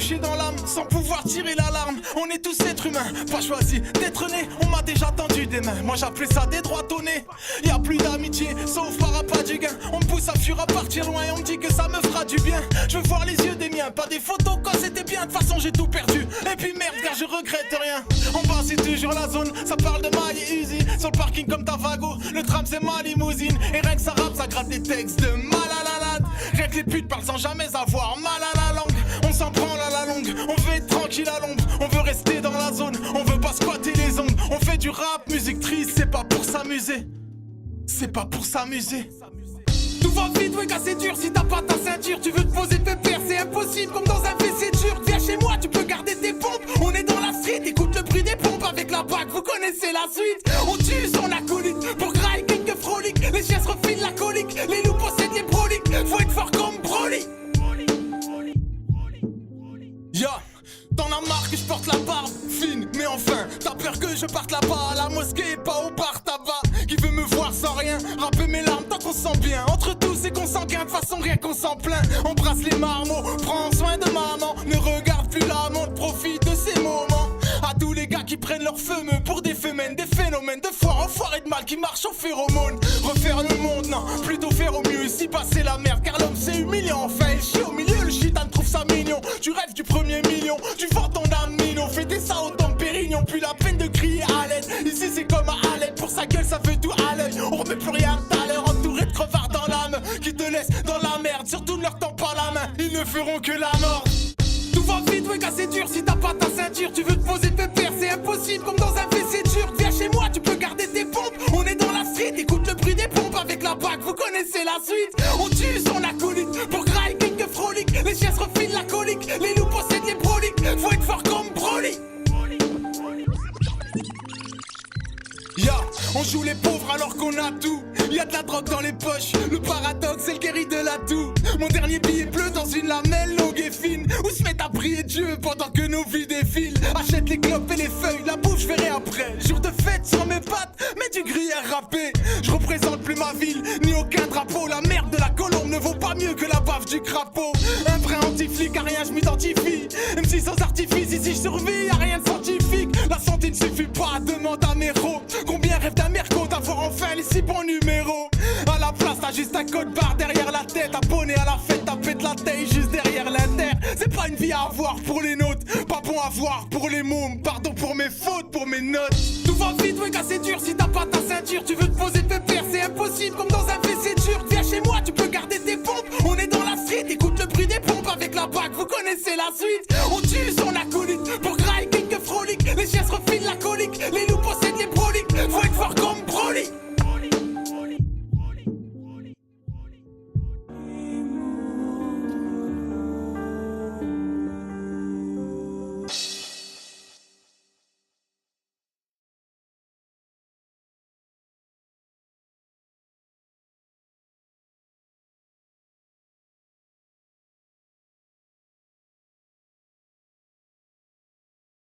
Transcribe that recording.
touché dans l'âme sans pouvoir tirer l'alarme. On est tous êtres humains, pas choisi d'être né. On m'a déjà tendu des mains, moi j'appelais ça des droits au nez. Y'a plus d'amitié, sauf par appât du gain. On me pousse à fuir, à partir loin et on me dit que ça me fera du bien. Je veux voir les yeux des miens, pas des photos quand c'était bien. De toute façon j'ai tout perdu, et puis merde car je regrette rien. En bas c'est toujours la zone, ça parle de maille et Uzi. Sur le parking comme Tavago, le tram c'est ma limousine. Et rien que ça rappe, ça gratte des textes de malade. Rien que les putes parlent sans jamais avoir mal à la langue. On s'en prend à la longue, on veut être tranquille à l'ombre. On veut rester dans la zone, on veut pas squatter les ongles. On fait du rap, musique triste, c'est pas pour s'amuser. C'est pas pour s'amuser. Tout va vite, ouais, gars, c'est dur. Si t'as pas ta ceinture, tu veux te poser pépère, c'est impossible. Comme dans un WC dur, viens chez moi, tu peux garder tes pompes. On est dans la street, écoute le bruit des pompes avec la bague, vous connaissez la suite. On tue son acolyte pour grailler quelques froliques. Les chiens se refilent la colique, les loups possèdent les broliques. Faut être fort comme Broly. Ya, t'en as marre que je porte la barbe fine, mais enfin, t'as peur que je parte là-bas à la mosquée, pas au bar tabac. Qui veut me voir sans rien, rapper mes larmes tant qu'on sent bien. Entre tous c'est consanguin, de façon rien qu'on s'en plaint. Embrasse les marmots, prends soin de maman. Ne regarde plus la montre, profite de ces moments. À tous les gars qui prennent leur feu pour des femelles, des phénomènes de foire, enfoirés de mal qui marchent aux phéromones. Refaire le monde, non, plutôt faire au mieux. Ici passer la merde, car l'homme c'est humiliant. Enfin il chie au milieu, le chitan trouve ça mignon. Tu rêves du premier million, tu vends ton âme mignon. Fêter ça autant de Pérignon, plus la peine de crier à l'aide. Ici c'est comme à Alep, pour sa gueule ça veut tout à l'œil. On remet plus rien tout à l'heure, entouré de crevards dans l'âme qui te laissent dans la merde, surtout ne leur tends pas la main, ils ne feront que la mort. Tout va vite, ouais, gars, c'est dur. Si t'as pas ta ceinture, tu veux te poser pépère, c'est impossible. Comme dans un WC dur, viens chez moi, tu peux garder tes pompes. On est dans la street, écoute le bruit des pompes avec la bague, vous connaissez la suite. On tue son acolyte pour grailler quelques froliques. Les chiens se refilent la colique, les loups possèdent les broliques. Faut être fort comme Broly. Ya, on joue les pauvres alors qu'on a tout. Y'a de la drogue dans les poches, le paradoxe c'est le guéri de la toux. Mon dernier billet bleu dans une lamelle longue et fine, où se met à prier Dieu pendant que nos vies défilent. Achète les clopes et les feuilles, la bouffe je verrai après. Jour de fête sur mes pattes, mais du gruyère râpé. Je représente plus ma ville, ni aucun drapeau. La merde de la colombe ne vaut pas mieux que la baffe du crapaud. Un brin anti-flic, à rien je m'identifie. Même si sans artifice, ici je survis, y'a rien de scientifique. La santé ne suffit pas, demande à mes héros. Combien rêvent d'un merco d'avoir enfin les 6 bons numéros. À la place t'as juste un code barre derrière la tête. Abonné à la fête, t'as pète la taille juste derrière l'inter. C'est pas une vie à avoir pour les nôtres, pas bon à voir pour les mômes. Pardon pour mes fautes, pour mes notes. Tout va vite, ouais, gars, c'est dur. Si t'as pas ta ceinture, tu veux te poser pépère, c'est impossible. Comme dans un WC dur, viens chez moi, tu peux garder tes pompes. On est dans la street, écoute le bruit des pompes avec la bague, vous connaissez la suite.